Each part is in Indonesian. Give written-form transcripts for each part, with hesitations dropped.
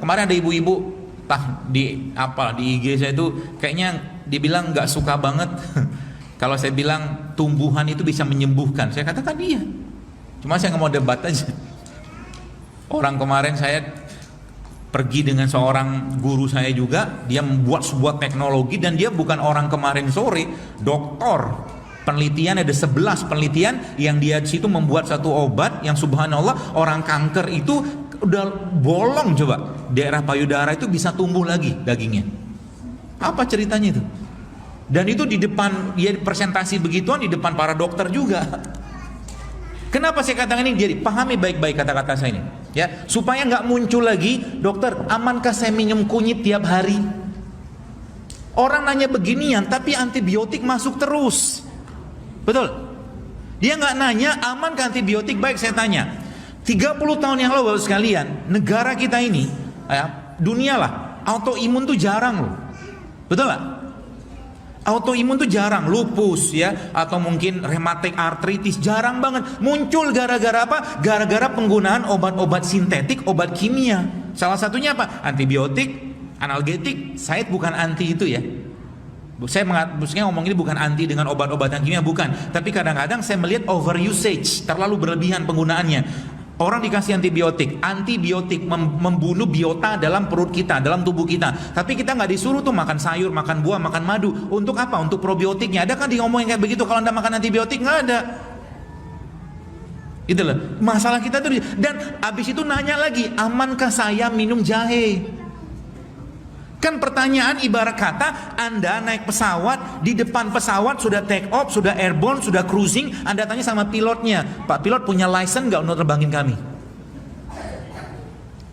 Kemarin ada ibu-ibu di IG saya itu kayaknya dibilang nggak suka banget kalau saya bilang tumbuhan itu bisa menyembuhkan. Saya katakan iya, cuma saya nggak mau debat aja. Orang kemarin saya pergi dengan seorang guru saya juga, dia membuat sebuah teknologi dan dia bukan orang kemarin sore, doktor. Penelitian ada 11 penelitian yang dia di situ membuat satu obat yang subhanallah orang kanker itu udah bolong, coba daerah payudara itu bisa tumbuh lagi dagingnya. Apa ceritanya itu? Dan itu di depan dia presentasi begituan di depan para dokter juga. Kenapa saya katakan ini? Jadi pahami baik-baik kata-kata saya ini, ya, supaya nggak muncul lagi, dokter, amankah saya minum kunyit tiap hari? Orang nanya beginian, tapi antibiotik masuk terus, betul? Dia nggak nanya amankah antibiotik. Baik, saya tanya. 30 tahun yang lalu Bapak sekalian, negara kita ini, ya, dunia lah, autoimun tuh jarang loh, betul nggak? Autoimun tuh jarang, lupus ya, atau mungkin rheumatic arthritis jarang banget. Muncul gara-gara apa? Gara-gara penggunaan obat-obat sintetik, obat kimia. Salah satunya apa? Antibiotik, analgetik. Saya bukan anti itu ya. Saya maksudnya ngomong ini bukan anti dengan obat-obatan kimia, bukan. Tapi kadang-kadang saya melihat over usage, terlalu berlebihan penggunaannya. Orang dikasih antibiotik membunuh biota dalam perut kita, dalam tubuh kita. Tapi kita nggak disuruh tuh makan sayur, makan buah, makan madu. Untuk apa? Untuk probiotiknya. Ada kan ngomongin kayak begitu? Kalau Anda makan antibiotik nggak ada. Itu loh. Masalah kita tuh. Dan abis itu nanya lagi, amankah saya minum jahe? Kan pertanyaan ibarat kata Anda naik pesawat, di depan pesawat sudah take off, sudah airborne, sudah cruising, Anda tanya sama pilotnya, Pak pilot punya license nggak untuk terbangin kami?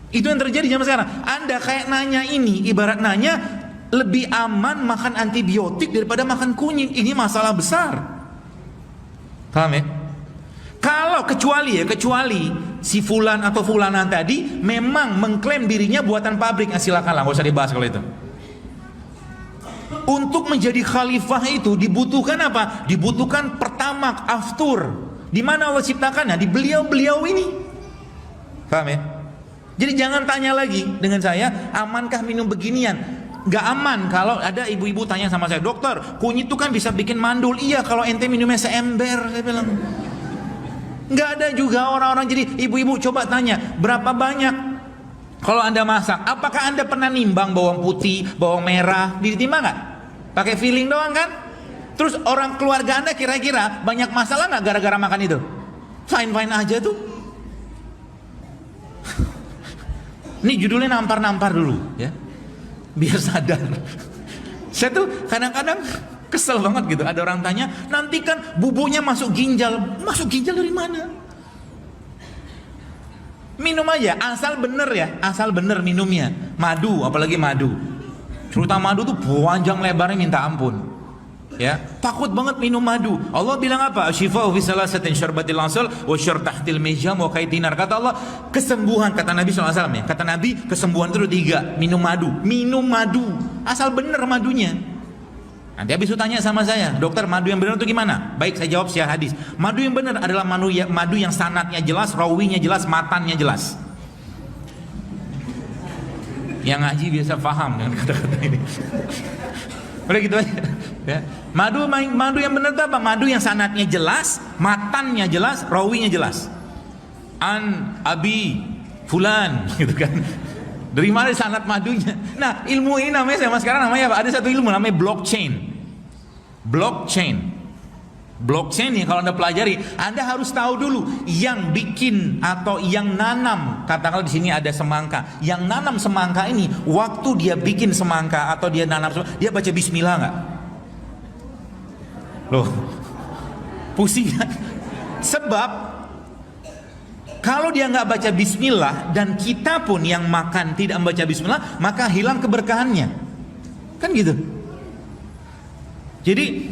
Itu yang terjadi zaman sekarang. Anda kayak nanya ini, ibarat nanya lebih aman makan antibiotik daripada makan kunyit. Ini masalah besar. Paham ya? Kalau kecuali si fulan atau fulana tadi memang mengklaim dirinya buatan pabrik, silakanlah, nggak usah dibahas kalau itu. Untuk menjadi khalifah itu dibutuhkan apa? Dibutuhkan pertamak, aftur. Di mana Allah ciptakannya? Di beliau-beliau ini. Paham ya? Jadi jangan tanya lagi dengan saya, amankah minum beginian? Gak aman. Kalau ada ibu-ibu tanya sama saya, dokter, kunyit itu kan bisa bikin mandul. Iya, kalau ente minumnya seember, saya bilang. Nggak ada juga orang-orang. Jadi ibu-ibu coba tanya, berapa banyak kalau Anda masak, apakah Anda pernah nimbang bawang putih, bawang merah, ditimbang nggak? Pakai feeling doang kan? Terus orang keluarga Anda kira-kira banyak masalah nggak gara-gara makan itu? Fine-fine aja tuh. Ini judulnya nampar-nampar dulu ya, biar sadar. Saya tuh kadang-kadang kesel banget gitu, ada orang tanya, nanti kan bubuknya masuk ginjal. Masuk ginjal dari mana? Minum aja, asal bener ya, asal bener minumnya. Madu, apalagi madu, cerita madu tuh panjang lebarnya minta ampun ya, takut banget minum madu. Allah bilang apa? Syifa'u fi salasatin syarbatil asal wa syar tahtil mijam wa kaidinar. Kata Allah, kesembuhan, kata Nabi SAW ya, kata Nabi kesembuhan itu 3, minum madu, asal bener madunya. Nanti habis itu tanya sama saya, dokter, madu yang benar itu gimana? Baik, saya jawab secara hadis. Madu yang benar adalah madu yang sanadnya jelas, rawinya jelas, matannya jelas. Yang ngaji biasa paham dengan kata-kata ini. Udah gitu aja ya. Madu yang benar itu apa? Madu yang sanadnya jelas, matannya jelas, rawinya jelas. An abi fulan gitu kan. Dari mana sanad madunya? Nah, ilmu ini namanya sama sekarang namanya apa? Ada satu ilmu namanya blockchain. Blockchain ini kalau Anda pelajari, Anda harus tahu dulu yang bikin atau yang nanam. Katakanlah di sini ada semangka. Yang nanam semangka ini, waktu dia bikin semangka atau dia nanam semangka, dia baca bismillah nggak? Loh, pusing kan? Sebab kalau dia nggak baca bismillah, dan kita pun yang makan tidak membaca bismillah, maka hilang keberkahannya. Kan gitu. Jadi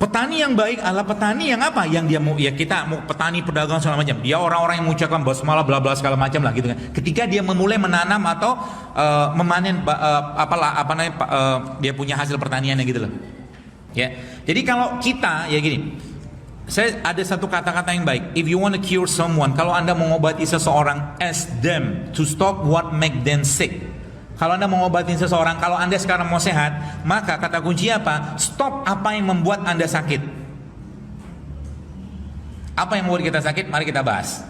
Petani yang baik adalah petani yang apa? Yang dia mau, ya kita mau petani pedagang segala macam. Dia orang-orang yang mengucapkan basmalah bla bla segala macam lah gitu kan. Ketika dia memulai menanam atau memanen dia punya hasil pertaniannya gitu loh. Ya. Jadi kalau kita ya gini, saya ada satu kata-kata yang baik. If you want to cure someone, kalau Anda mengobati seseorang, ask them to stop what make them sick. Kalau Anda mengobati seseorang, kalau Anda sekarang mau sehat, maka kata kunci apa? Stop apa yang membuat Anda sakit. Apa yang membuat kita sakit? Mari kita bahas.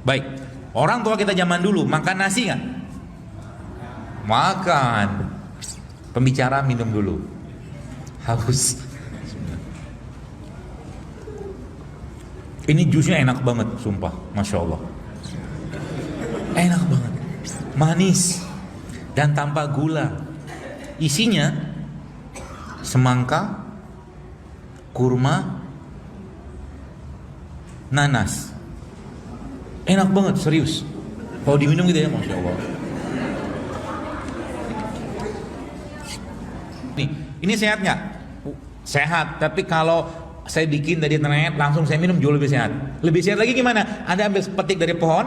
Baik, orang tua kita zaman dulu makan nasi nggak? Makan. Pembicara minum dulu. Haus. Ini jusnya enak banget, sumpah, masya Allah. Enak banget, manis dan tanpa gula. Isinya semangka, kurma, nanas. Enak banget, serius. Kalau diminum gitu ya, masya Allah. Nih, ini sehat nggak? Sehat, tapi kalau saya bikin dari internet langsung saya minum jauh lebih sehat. Lebih sehat lagi gimana? Anda ambil petik dari pohon,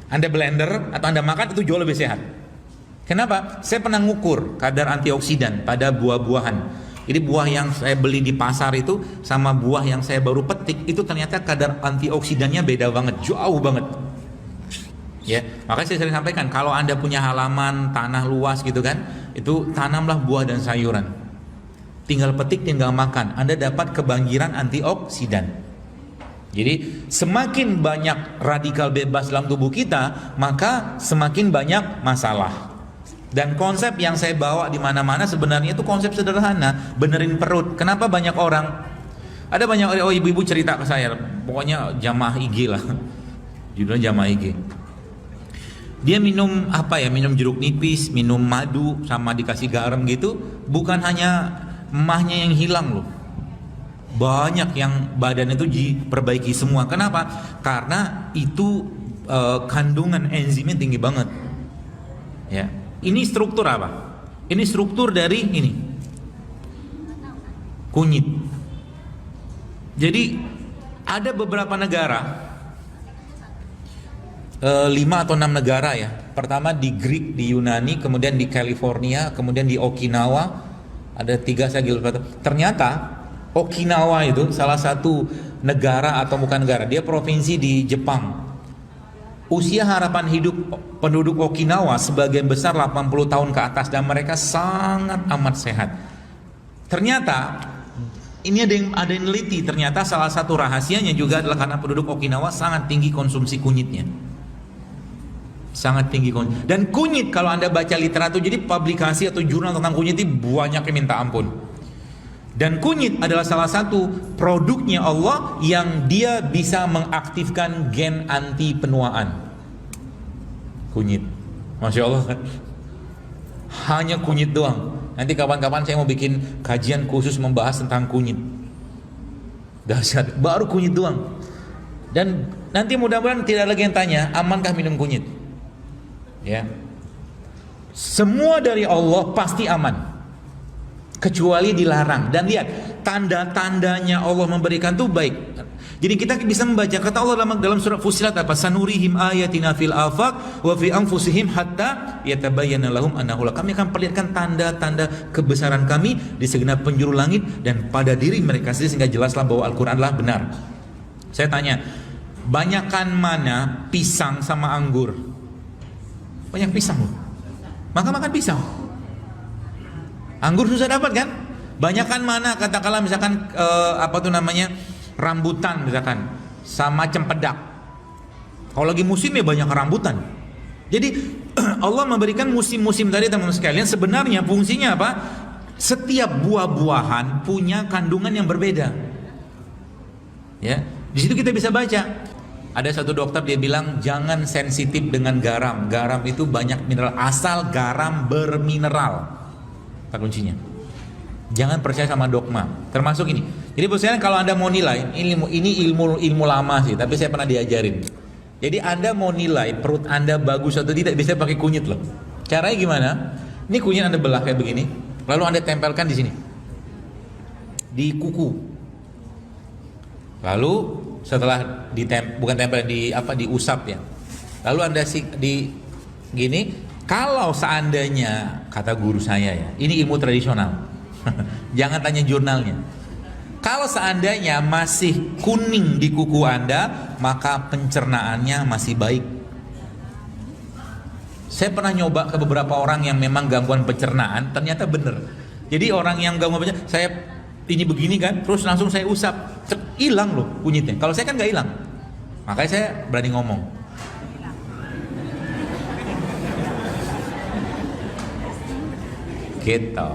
Anda blender atau Anda makan, itu jauh lebih sehat. Kenapa? Saya pernah ngukur kadar antioksidan pada buah-buahan. Jadi buah yang saya beli di pasar itu sama buah yang saya baru petik itu ternyata kadar antioksidannya beda banget, jauh banget. Ya, makanya saya sering sampaikan kalau Anda punya halaman, tanah luas gitu kan, itu tanamlah buah dan sayuran. Tinggal petik, tinggal makan, Anda dapat kebanjiran antioksidan. Jadi semakin banyak radikal bebas dalam tubuh kita, maka semakin banyak masalah. Dan konsep yang saya bawa di mana-mana sebenarnya itu konsep sederhana, benerin perut. Kenapa banyak orang? Ada banyak ibu-ibu cerita ke saya, pokoknya jamaah IG lah, judulnya jamaah IG. Dia minum apa ya? Minum jeruk nipis, minum madu, sama dikasih garam gitu. Bukan hanya emahnya yang hilang loh, banyak yang badan itu diperbaiki semua. Kenapa? Karena itu kandungan enzimnya tinggi banget. Ya. Ini struktur apa? Ini struktur dari ini kunyit. Jadi ada beberapa negara, 5 atau 6 negara ya. Pertama di Greek, di Yunani, kemudian di California, kemudian di Okinawa. Ada 3 saya lupa. Ternyata Okinawa itu salah satu negara atau bukan negara, dia provinsi di Jepang. Usia harapan hidup penduduk Okinawa sebagian besar 80 tahun ke atas dan mereka sangat amat sehat. Ternyata ini ada yang neliti, ternyata salah satu rahasianya juga adalah karena penduduk Okinawa sangat tinggi konsumsi kunyitnya. Sangat tinggi kunyit. Dan kunyit kalau Anda baca literatur, jadi publikasi atau jurnal tentang kunyit itu banyak yang minta ampun. Dan kunyit adalah salah satu produknya Allah yang dia bisa mengaktifkan gen anti penuaan. Kunyit, masya Allah kan? Hanya kunyit doang. Nanti kapan-kapan saya mau bikin kajian khusus membahas tentang kunyit. Dahsyat, baru kunyit doang. Dan nanti mudah-mudahan tidak lagi yang tanya, amankah minum kunyit? Ya, semua dari Allah pasti aman. Kecuali dilarang. Dan lihat tanda-tandanya Allah memberikan itu baik. Jadi kita bisa membaca kata Allah dalam surat Fussilat apa? Sanurihim ayatina fil afaq wa fi anfusihim hatta yatabayyana lahum annahu. Kami akan perlihatkan tanda-tanda kebesaran kami di segenap penjuru langit dan pada diri mereka sendiri sehingga jelaslah bahwa Al-Qur'an adalah benar. Saya tanya, banyakan mana pisang sama anggur? Banyak pisang loh. Maka makan pisang. Anggur susah dapat kan? Banyakan mana katakanlah misalkan rambutan misalkan sama cempedak. Kalau lagi musim ya banyak rambutan. Jadi Allah memberikan musim-musim tadi teman-teman sekalian, sebenarnya fungsinya apa? Setiap buah-buahan punya kandungan yang berbeda. Ya, di situ kita bisa baca. Ada satu dokter dia bilang jangan sensitif dengan garam. Garam itu banyak mineral, asal garam bermineral. Tak kuncinya. Jangan percaya sama dogma. Termasuk ini. Jadi maksudnya kalau Anda mau nilai, ini ilmu lama sih, tapi saya pernah diajarin. Jadi Anda mau nilai perut Anda bagus atau tidak bisa pakai kunyit loh. Caranya gimana? Ini kunyit Anda belah kayak begini, lalu Anda tempelkan di sini. di kuku. Lalu setelah bukan tempel, diusap ya. Lalu Anda di gini, kalau seandainya kata guru saya ya, ini ilmu tradisional. Jangan tanya jurnalnya. Kalau seandainya masih kuning di kuku Anda, maka pencernaannya masih baik. Saya pernah nyoba ke beberapa orang yang memang gangguan pencernaan, ternyata bener. Jadi orang yang gangguan pencernaan, saya ini begini kan, terus langsung saya usap, hilang loh kunyitnya. Kalau saya kan nggak hilang, makanya saya berani ngomong. Gitu.